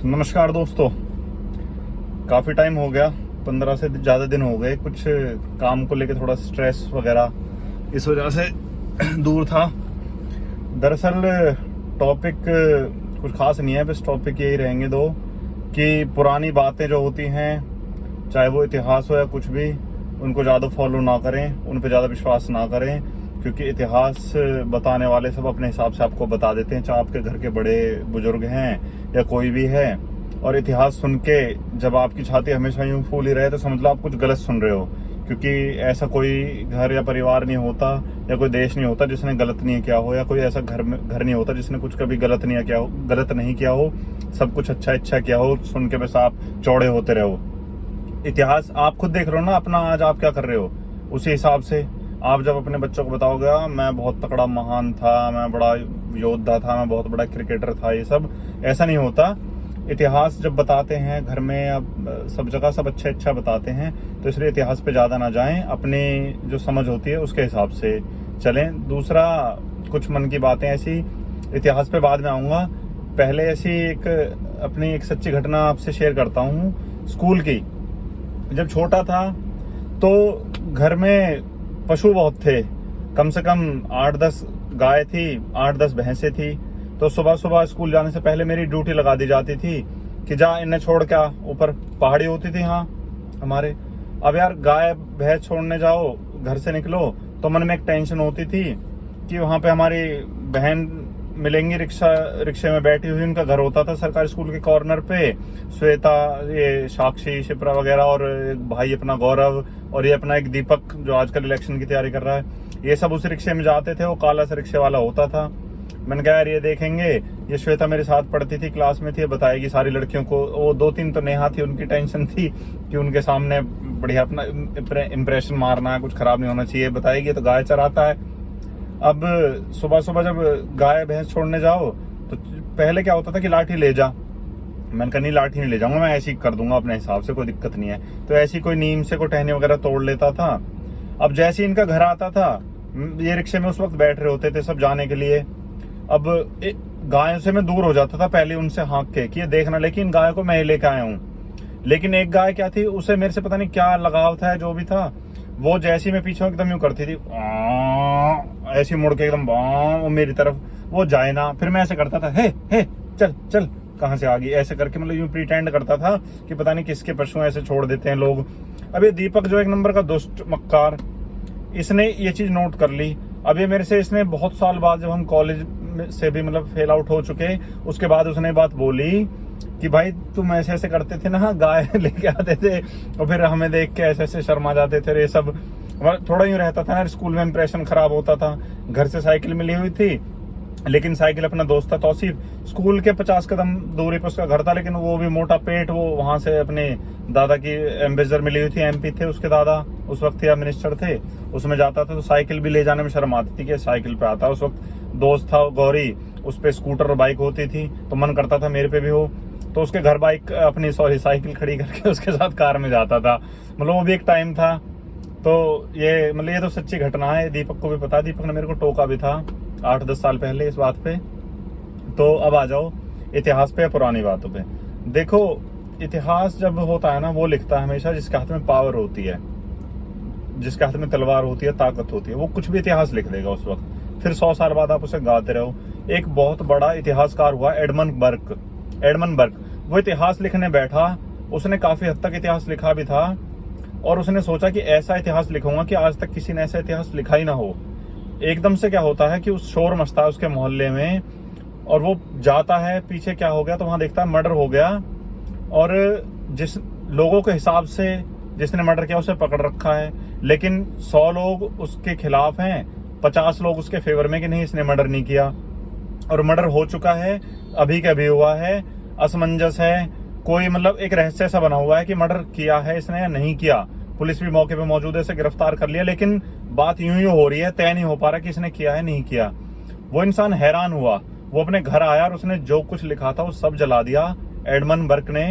नमस्कार दोस्तों, काफ़ी टाइम हो गया, 15 से ज़्यादा दिन हो गए। कुछ काम को लेके थोड़ा स्ट्रेस वगैरह इस वजह से दूर था। दरअसल टॉपिक कुछ खास नहीं है, बस टॉपिक यही रहेंगे दो कि पुरानी बातें जो होती हैं, चाहे वो इतिहास हो या कुछ भी, उनको ज़्यादा फॉलो ना करें, उन पर ज़्यादा विश्वास ना करें, क्योंकि इतिहास बताने वाले सब अपने हिसाब से आपको बता देते हैं, चाहे आपके घर के बड़े बुजुर्ग हैं या कोई भी है। और इतिहास सुन के जब आपकी छाती हमेशा यूं फूली रहे तो समझ लो आप कुछ गलत सुन रहे हो, क्योंकि ऐसा कोई घर या परिवार नहीं होता या कोई देश नहीं होता जिसने गलत नहीं किया हो, या कोई ऐसा घर नहीं होता जिसने कुछ कभी गलत नहीं किया हो। सब कुछ अच्छा किया हो, सुन के बस आप चौड़े होते रहो। इतिहास आप खुद देख रहे हो ना अपना, आज आप क्या कर रहे हो, उसी हिसाब से आप जब अपने बच्चों को बताओगे मैं बहुत तगड़ा महान था, मैं बड़ा योद्धा था, मैं बहुत बड़ा क्रिकेटर था, ये सब ऐसा नहीं होता। इतिहास जब बताते हैं घर में, अब सब जगह सब अच्छा बताते हैं, तो इसलिए इतिहास पे ज़्यादा ना जाएं, अपनी जो समझ होती है उसके हिसाब से चलें। दूसरा, कुछ मन की बातें ऐसी, इतिहास पे बाद में आऊँगा, पहले ऐसी अपनी एक सच्ची घटना आपसे शेयर करता हूँ स्कूल की। जब छोटा था तो घर में पशु बहुत थे, कम से कम 8-10 गाय थी, 8-10 भैंसें थी। तो सुबह सुबह स्कूल जाने से पहले मेरी ड्यूटी लगा दी जाती थी कि जा इन्हें छोड़ के आ। ऊपर पहाड़ी होती थी हाँ हमारे। अब यार गाय भैंस छोड़ने जाओ, घर से निकलो तो मन में एक टेंशन होती थी कि वहां पे हमारी बहन मिलेंगी रिक्शे में बैठी हुई। उनका घर होता था सरकारी स्कूल के कॉर्नर पे। श्वेता, ये साक्षी, शिप्रा वगैरह, और भाई अपना गौरव, और ये अपना एक दीपक जो आजकल इलेक्शन की तैयारी कर रहा है, ये सब उस रिक्शे में जाते थे। वो काला सा रिक्शे वाला होता था। मैंने कहा यार ये देखेंगे, ये श्वेता मेरे साथ पढ़ती थी, क्लास में थी, बताएगी सारी लड़कियों को। वो 2-3 तो नेहा थी, उनकी टेंशन थी कि उनके सामने बढ़िया अपना इम्प्रेशन मारना है, कुछ खराब नहीं होना चाहिए, बताएगी। तो गाय चराता है। अब सुबह सुबह जब गाय भैंस छोड़ने जाओ तो पहले क्या होता था कि लाठी ले जा। मैंने कहा नहीं, लाठी नहीं ले जाऊंगा, मैं ऐसे ही कर दूंगा अपने हिसाब से, कोई दिक्कत नहीं है। तो ऐसी कोई नीम से कोई टहनी वगैरह तोड़ लेता था। अब जैसे ही इनका घर आता था, ये रिक्शे में उस वक्त बैठ रहे होते थे सब जाने के लिए। अब गायों से मैं दूर हो जाता था पहले उनसे हाँक के कि ये देखना, लेकिन गाय को मैं ही लेके आया हूँ। लेकिन एक गाय क्या थी, उसे मेरे से पता नहीं क्या लगाव था, जो भी था, वो जैसी मैं पीछे एकदम यूं करती थी, ऐसी मुड़ के एकदम वो मेरी तरफ, वो जाए ना। फिर मैं ऐसे करता था, हे चल चल, कहाँ से आ गई, ऐसे करके मतलब यूं प्रिटेंड करता था कि पता नहीं किसके पशु ऐसे छोड़ देते हैं लोग। अब ये दीपक जो एक नंबर का दुष्ट मक्कार, इसने ये चीज नोट कर ली। अब ये मेरे से, इसने बहुत साल बाद जब हम कॉलेज से भी मतलब फेल आउट हो चुके, उसके बाद उसने बात बोली कि भाई तुम ऐसे ऐसे करते थे ना, गाय लेके आते थे और फिर हमें देख के ऐसे ऐसे शर्मा जाते थे। ये सब थोड़ा यूं रहता था ना, स्कूल में इंप्रेशन खराब होता था। घर से साइकिल मिली हुई थी, लेकिन साइकिल अपना दोस्त था तौसीफ, स्कूल के 50 कदम दूरी पर उसका घर था, लेकिन वो भी मोटा पेट। वो वहां से अपने दादा की एम्बेसडर मिली हुई थी, MP थे उसके दादा उस वक्त, या मिनिस्टर थे, उसमें जाता था। तो साइकिल भी ले जाने में शर्म आती थी कि साइकिल पे आता। उस वक्त दोस्त था गौरी, उस पे स्कूटर और बाइक होती थी, तो मन करता था मेरे पे भी हो। तो उसके घर बाइक अपनी साइकिल खड़ी करके उसके साथ कार में जाता था। मतलब वो भी एक टाइम था। तो ये मतलब ये तो सच्ची घटना है, दीपक को भी पता, दीपक ने मेरे को टोका भी था 8-10 साल पहले इस बात पे। तो अब आ जाओ इतिहास पे या पुरानी बातों पे। देखो, इतिहास जब होता है ना, वो लिखता है हमेशा जिसके हाथ में पावर होती है, जिसके हाथ में तलवार होती है, ताकत होती है, वो कुछ भी इतिहास लिख देगा उस वक्त। फिर 100 साल बाद आप उसे गाते रहो। एक बहुत बड़ा इतिहासकार हुआ एडमंड बर्क, वो इतिहास लिखने बैठा। उसने काफी हद तक इतिहास लिखा भी था, और उसने सोचा कि ऐसा इतिहास लिखूंगा कि आज तक किसी ने ऐसा इतिहास लिखा ही ना हो। एकदम से क्या होता है कि उस शोर मचता है उसके मोहल्ले में, और वो जाता है पीछे क्या हो गया, तो वहां देखता है मर्डर हो गया, और जिस लोगों के हिसाब से जिसने मर्डर किया उसे पकड़ रखा है, लेकिन 100 लोग उसके खिलाफ हैं, 50 लोग उसके फेवर में कि नहीं इसने मर्डर नहीं किया, और मर्डर हो चुका है, अभी के अभी हुआ है, असमंजस है, कोई मतलब एक रहस्य सा बना हुआ है कि मर्डर किया है इसने या नहीं किया। पुलिस भी मौके पे मौजूद है, इसे गिरफ्तार कर लिया, लेकिन बात यूं ही हो रही है, तय नहीं हो पा रहा कि इसने किया है नहीं किया। वो इंसान हैरान हुआ, वो अपने घर आया और उसने जो कुछ लिखा था वो सब जला दिया एडमंड बर्क ने,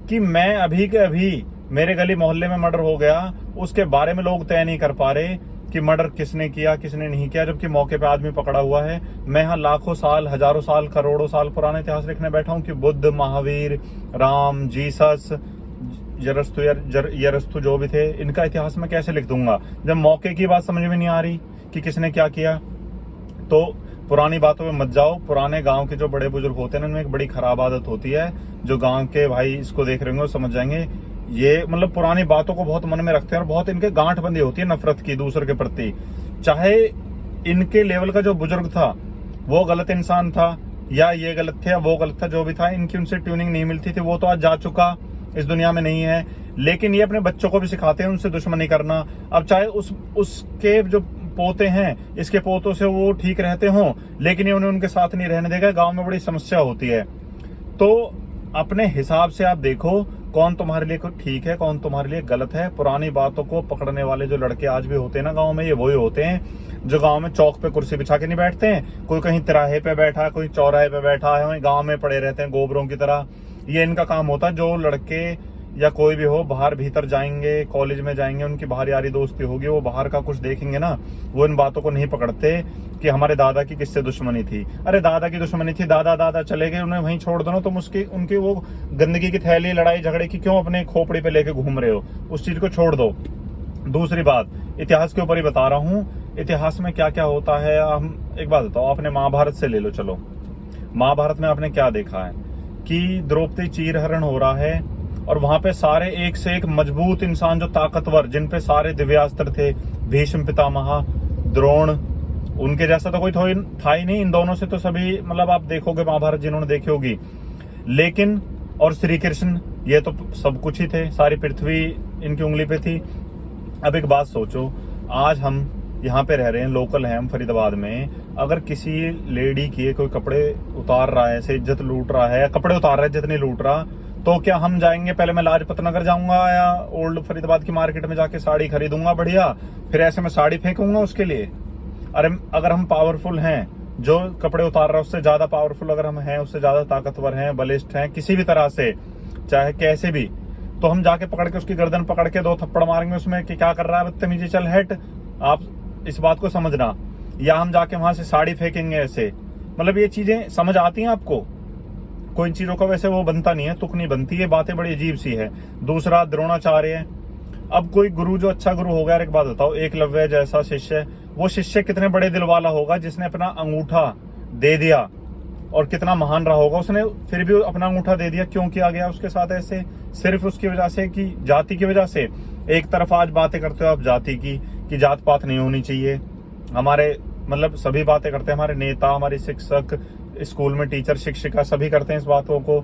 कि मैं अभी के अभी मेरे गली मोहल्ले में मर्डर हो गया, उसके बारे में लोग तय नहीं कर पा रहे कि मर्डर किसने किया किसने नहीं किया, जबकि मौके पे आदमी पकड़ा हुआ है। मैं यहाँ लाखों साल, हजारों साल, करोड़ों साल पुराना इतिहास लिखने बैठा हूँ कि बुद्ध, महावीर, राम, जीसस, यरस्तु जो भी थे, इनका इतिहास मैं कैसे लिख दूंगा जब मौके की बात समझ में नहीं आ रही कि किसने क्या किया। तो पुरानी बातों में मत जाओ। पुराने गांव के जो बड़े बुजुर्ग होते हैं ना, उनमें एक बड़ी खराब आदत होती है, जो गांव के भाई इसको देख रहे होंगे वो समझ जाएंगे। ये मतलब पुरानी बातों को बहुत मन में रखते हैं और बहुत इनके गांठ बंदी होती है नफरत की दूसरे के प्रति। चाहे इनके लेवल का जो बुजुर्ग था वो गलत इंसान था, या ये गलत थे या वो गलत था, जो भी था, इनकी उनसे ट्यूनिंग नहीं मिलती थी, वो तो आज जा चुका, इस दुनिया में नहीं है। लेकिन ये अपने बच्चों को भी सिखाते हैं उनसे दुश्मनी करना। अब चाहे उसके जो पोते हैं, इसके पोतों से वो ठीक रहते हों, लेकिन ये उन्हें उनके साथ नहीं रहने देगा। गांव में बड़ी समस्या होती है। तो अपने हिसाब से आप देखो कौन तुम्हारे लिए ठीक है, कौन तुम्हारे लिए गलत है। पुरानी बातों को पकड़ने वाले जो लड़के आज भी होते हैं ना गांव में, ये वही होते हैं जो गांव में चौक पे कुर्सी बिछा के नहीं बैठते हैं, कोई कहीं तिराहे पे बैठा है, कोई चौराहे पे बैठा है, वहीं गांव में पड़े रहते हैं गोबरों की तरह। ये इनका काम होता है। जो लड़के या कोई भी हो बाहर भीतर जाएंगे, कॉलेज में जाएंगे, उनकी बाहर यारी दोस्ती होगी, वो बाहर का कुछ देखेंगे ना, वो इन बातों को नहीं पकड़ते कि हमारे दादा की किससे दुश्मनी थी। अरे दादा की दुश्मनी थी, दादा चले गए, उन्हें वहीं छोड़ दो ना। तुम उनकी वो गंदगी की थैली, लड़ाई झगड़े की क्यों अपने खोपड़ी पे लेके घूम रहे हो? उस चीज को छोड़ दो। दूसरी बात, इतिहास के ऊपर ही बता रहा हूँ, इतिहास में क्या क्या होता है। हम एक बात बताओ, आपने महाभारत से ले लो। चलो, महाभारत में आपने क्या देखा है कि द्रौपदी चीरहरण हो रहा है और वहां पे सारे एक से एक मजबूत इंसान, जो ताकतवर, जिन पे सारे दिव्यास्त्र थे, भीष्म पितामह, द्रोण, उनके जैसा तो कोई था ही नहीं। इन दोनों से तो सभी, मतलब आप देखोगे महाभारत जिन्होंने देखी होगी। लेकिन और श्री कृष्ण, ये तो सब कुछ ही थे, सारी पृथ्वी इनकी उंगली पे थी। अब एक बात सोचो, आज हम यहाँ पे रह रहे हैं, लोकल हैं हम फरीदाबाद में, अगर किसी लेडी की कोई कपड़े उतार रहा है, ऐसे इज्जत लूट रहा है, या कपड़े उतार रहा है, इज्जत नहीं लूट रहा, तो क्या हम जाएंगे? पहले मैं लाजपत नगर जाऊंगा या ओल्ड फरीदाबाद की मार्केट में जाके साड़ी खरीदूंगा बढ़िया, फिर ऐसे में साड़ी फेंकूंगा उसके लिए? अरे अगर हम पावरफुल हैं, जो कपड़े उतार रहा है उससे ज्यादा पावरफुल अगर हम हैं, उससे ज्यादा ताकतवर हैं, बलिष्ठ हैं किसी भी तरह से, चाहे कैसे भी, तो हम जाके पकड़ के उसकी गर्दन पकड़ के 2 थप्पड़ मारेंगे उसमें कि क्या कर रहा है बदतमीजी, चल हट। आप इस बात को समझना। या हम जाके वहां से साड़ी फेंकेंगे ऐसे। मतलब ये चीजें समझ आती हैं आपको? कोई चीजों का वैसे वो बनता नहीं है, तुक नहीं बनती है, बातें बड़ी अजीब सी है। दूसरा, द्रोणाचार्य। अब कोई गुरु जो अच्छा गुरु होगा, एक बात बताओ, एकलव्य जैसा शिष्य, वो शिष्य कितने बड़े दिल वाला होगा जिसने अपना अंगूठा दे दिया, और कितना महान रहा होगा उसने, फिर भी अपना अंगूठा दे दिया। क्यों किया गया उसके साथ ऐसे? सिर्फ उसकी वजह से कि जाति की वजह से। एक तरफ आज बातें करते हो आप जाति की, कि जात पात नहीं होनी चाहिए। हमारे मतलब सभी बातें करते हैं, हमारे नेता, हमारे शिक्षक, स्कूल में टीचर, शिक्षिका, सभी करते हैं इस बातों को।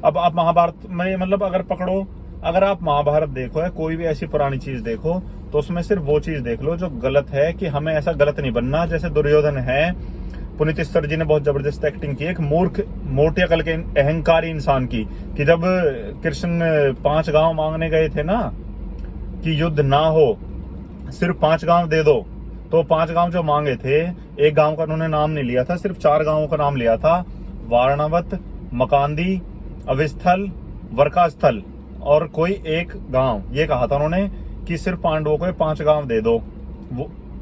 अब आप महाभारत में, मतलब अगर पकड़ो, अगर आप महाभारत देखो या कोई भी ऐसी पुरानी चीज देखो, तो उसमें सिर्फ वो चीज देख लो जो गलत है, कि हमें ऐसा गलत नहीं बनना जैसे दुर्योधन है। पुनीत सर जी ने बहुत जबरदस्त एक्टिंग की, एक मूर्ख, मोटी अकल के अहंकारी इंसान की, कि जब कृष्ण 5 गांव मांगने गए थे ना, कि युद्ध ना हो, सिर्फ 5 गांव दे दो, तो 5 गांव जो मांगे थे, एक गांव का उन्होंने नाम नहीं लिया था, सिर्फ 4 गांवों का नाम लिया था, वारणावत, मकांदी, अविस्थल, वर्कास्थल और कोई एक गांव। ये कहा था उन्होंने कि सिर्फ पांडवों को 5 गांव दे दो,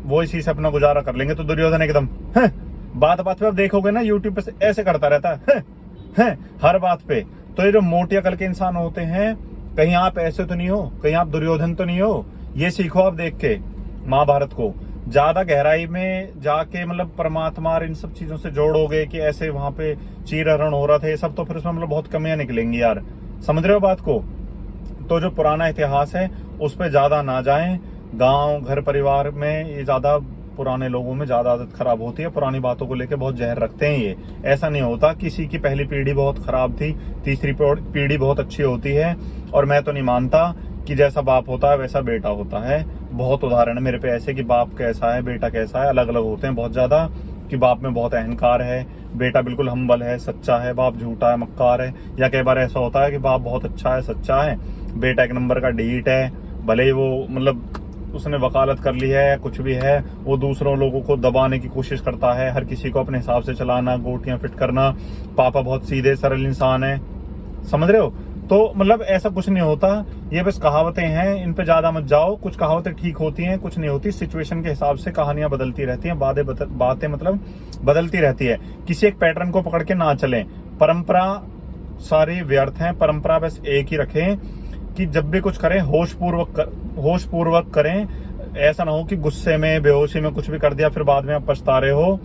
वो इसी से अपना गुजारा कर लेंगे। तो दुर्योधन एकदम बात पे आप देखोगे ना, यूट्यूब पे ऐसे करता रहता है हर बात पे। तो ये जो मोटी अकल के इंसान होते हैं, कहीं आप ऐसे तो नहीं हो, कहीं आप दुर्योधन तो नहीं हो। ये सीखो आप देख के महाभारत को। ज्यादा गहराई में जाके मतलब परमात्मा और इन सब चीजों से जोड़ोगे कि ऐसे वहां पे चीरहरण हो रहा था, ये सब, तो फिर उसमें मतलब बहुत कमियां निकलेंगी यार। समझ रहे हो बात को? तो जो पुराना इतिहास है उस पर ज्यादा ना जाएं। गांव, घर, परिवार में ये ज्यादा, पुराने लोगों में ज्यादा आदत खराब होती है, पुरानी बातों को लेके बहुत जहर रखते हैं। ये ऐसा नहीं होता, किसी की पहली पीढ़ी बहुत खराब थी, तीसरी पीढ़ी बहुत अच्छी होती है। और मैं तो नहीं मानता कि जैसा बाप होता है वैसा बेटा होता है। बहुत उदाहरण है मेरे पे ऐसे कि बाप कैसा है, बेटा कैसा है, अलग अलग होते हैं बहुत ज्यादा। कि बाप में बहुत अहंकार है, बेटा बिल्कुल हम्बल है, सच्चा है, बाप झूठा है, मक्कार है। या कई बार ऐसा होता है कि बाप बहुत अच्छा है, सच्चा है, बेटा 1 नंबर का ढीठ है, भले ही वो मतलब उसने वकालत कर ली है या कुछ भी है, वो दूसरों लोगों को दबाने की कोशिश करता है, हर किसी को अपने हिसाब से चलाना, गोटियां फिट करना। पापा बहुत सीधे सरल इंसान है। समझ रहे हो? तो मतलब ऐसा कुछ नहीं होता, ये बस कहावतें हैं, इन पे ज्यादा मत जाओ। कुछ कहावतें ठीक होती हैं, कुछ नहीं होती। सिचुएशन के हिसाब से कहानियां बदलती रहती हैं, बातें मतलब बदलती रहती है। किसी एक पैटर्न को पकड़ के ना चलें। परंपरा सारी व्यर्थ हैं, परंपरा बस एक ही रखें कि जब भी कुछ करें होश पूर्वक करें। ऐसा ना हो कि गुस्से में बेहोशी में कुछ भी कर दिया फिर बाद में आप पछता रहे हो।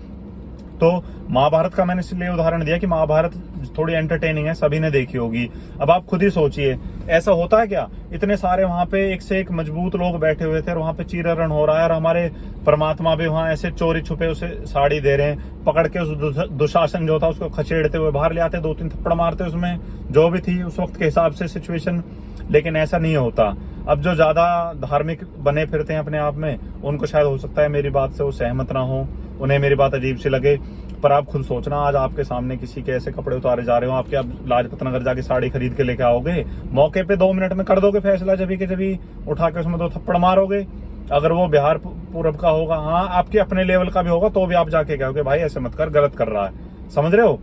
तो महाभारत का मैंने इसलिए उदाहरण दिया कि महाभारत थोड़ी एंटरटेनिंग है, सभी ने देखी होगी। अब आप खुद ही सोचिए, ऐसा होता है क्या? इतने सारे वहां पे एक से एक मजबूत लोग बैठे हुए थे और वहां पे चीरहरण हो रहा है, और हमारे परमात्मा भी वहां ऐसे चोरी छुपे उसे साड़ी दे रहे हैं, पकड़ के उस दुशासन जो था उसको खचेड़ते हुए बाहर ले आते, 2-3 थप्पड़ मारते उसमें, जो भी थी उस वक्त के हिसाब से सिचुएशन। लेकिन ऐसा नहीं होता। अब जो ज्यादा धार्मिक बने फिरते हैं अपने आप में, उनको शायद हो सकता है मेरी बात से वो सहमत ना हो, उन्हें मेरी बात अजीब सी लगे। पर आप खुद सोचना, आज आपके सामने किसी के ऐसे कपड़े उतारे जा रहे हो, आपके आप लाजपत नगर जाके साड़ी खरीद के लेके आओगे, मौके पे 2 मिनट में कर दोगे फैसला, जभी उठा के उसमें 2 थप्पड़ मारोगे? अगर वो बिहार पूरब का होगा, हाँ आपके अपने लेवल का भी होगा, तो भी आप जाके कहोगे भाई ऐसे मत कर, गलत कर रहा है। समझ रहे हो?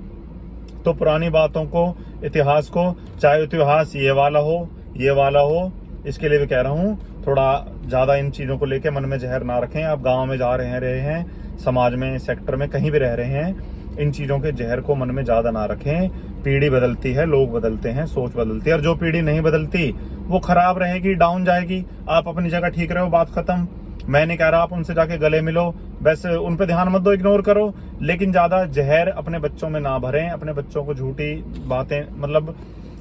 तो पुरानी बातों को, इतिहास को, चाहे इतिहास ये वाला हो, इसके लिए भी कह रहा हूँ, थोड़ा ज्यादा इन चीजों को लेके मन में जहर ना रखें। आप गांव में जा रहे हैं, समाज में, सेक्टर में कहीं भी रह रहे हैं, इन चीजों के जहर को मन में ज्यादा ना रखें। पीढ़ी बदलती है, लोग बदलते हैं, सोच बदलती है, और जो पीढ़ी नहीं बदलती वो खराब रहेगी, डाउन जाएगी। आप अपनी जगह ठीक रहो, बात खत्म। मैं नहीं कह रहा आप उनसे जाके गले मिलो, बस उन पे ध्यान मत दो, इग्नोर करो, लेकिन ज्यादा जहर अपने बच्चों में ना भरें। अपने बच्चों को झूठी बातें, मतलब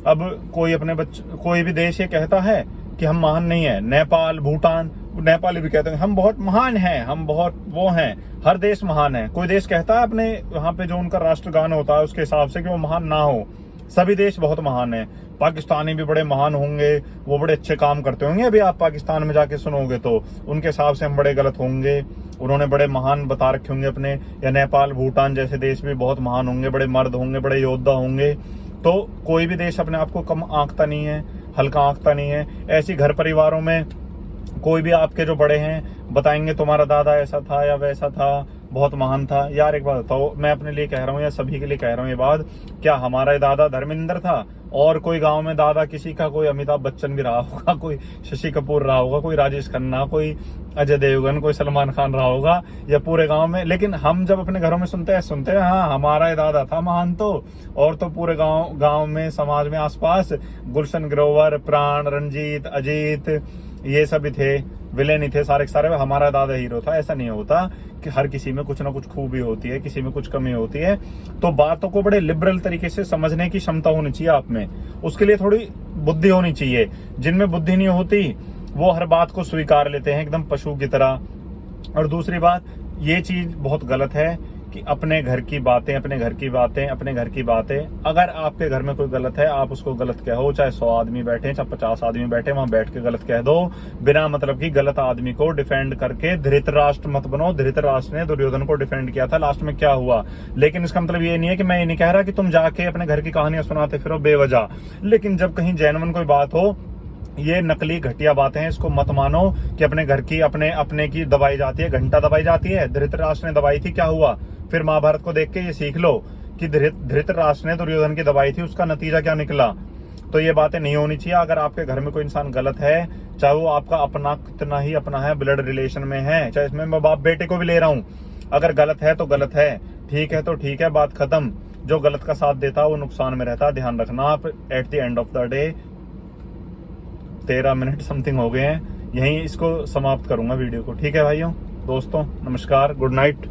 अब कोई भी देश ये कहता है कि हम महान नहीं है, नेपाल, भूटान, नेपाली भी कहते हैं हम बहुत महान हैं, हम बहुत वो हैं। हर देश महान है। कोई देश कहता है अपने वहां पे जो उनका राष्ट्रगान होता है उसके हिसाब से कि वो महान ना हो? सभी देश बहुत महान है। पाकिस्तानी भी बड़े महान होंगे, वो बड़े अच्छे काम करते होंगे, अभी आप पाकिस्तान में जाके सुनोगे तो उनके हिसाब से हम बड़े गलत होंगे, उन्होंने बड़े महान बता रखे होंगे अपने। या नेपाल, भूटान जैसे देश भी बहुत महान होंगे, बड़े मर्द होंगे, बड़े योद्धा होंगे। तो कोई भी देश अपने आप को कम आंकता नहीं है, हल्का आंकता नहीं है। ऐसी घर परिवारों में कोई भी आपके जो बड़े हैं बताएंगे तुम्हारा दादा ऐसा था या वैसा था, बहुत महान था। यार एक बात बताओ, मैं अपने लिए कह रहा हूँ या सभी के लिए कह रहा हूँ ये बात, क्या हमारा दादा धर्मेंद्र था और कोई गांव में दादा किसी का, कोई अमिताभ बच्चन भी रहा होगा, कोई शशि कपूर रहा होगा, कोई राजेश खन्ना, कोई अजय देवगन, कोई सलमान खान रहा होगा, या पूरे गांव में? लेकिन हम जब अपने घरों में सुनते हैं हाँ हमारा ये दादा था महान, तो और तो पूरे गांव में, समाज में, आसपास गुलशन ग्रोवर, प्राण, रंजीत, अजीत, ये सभी थे, विलेन ही थे सारे के सारे, हमारा दादा हीरो था। ऐसा नहीं होता कि हर किसी में कुछ ना कुछ खूबी होती है, किसी में कुछ कमी होती है। तो बातों को बड़े लिबरल तरीके से समझने की क्षमता होनी चाहिए आप में, उसके लिए थोड़ी बुद्धि होनी चाहिए। जिनमें बुद्धि नहीं होती वो हर बात को स्वीकार लेते हैं एकदम पशु की तरह। और दूसरी बात, ये चीज बहुत गलत है कि अपने घर की बातें, अगर आपके घर में कोई गलत है आप उसको गलत कहो, चाहे 100 आदमी बैठे, चाहे 50 आदमी बैठे, वहां बैठ के गलत कह दो, बिना मतलब की गलत आदमी को डिफेंड करके। धृतराष्ट्र मत बनो। धृतराष्ट्र ने दुर्योधन को डिफेंड किया था, लास्ट में क्या हुआ? लेकिन इसका मतलब ये नहीं है कि मैं ये नहीं कह रहा कि तुम जाके अपने घर की कहानियां सुनाते फिरो बेवजह, लेकिन जब कहीं जेन्युइन कोई बात हो, ये नकली घटिया बातें हैं, इसको मत मानो कि अपने घर की, अपने की दबाई जाती है, घंटा दबाई जाती है। धृतराष्ट्र ने दबाई थी, क्या हुआ? फिर महाभारत को देख के ये सीख लो कि धृतराष्ट्र ने दुर्योधन की दबाई थी, उसका नतीजा क्या निकला। तो ये बातें नहीं होनी चाहिए। अगर आपके घर में कोई इंसान गलत है, चाहे वो आपका अपना कितना ही अपना है, ब्लड रिलेशन में है, चाहे इसमें मैं बाप बेटे को भी ले रहा हूं, अगर गलत है तो गलत है, ठीक है तो ठीक है, बात खत्म। जो गलत का साथ देता है वो नुकसान में रहता है, ध्यान रखना आप। At the end of the day 13 minute something हो गए हैं, यहीं इसको समाप्त करूंगा वीडियो को। ठीक है भाइयों, दोस्तों, नमस्कार, गुड नाइट।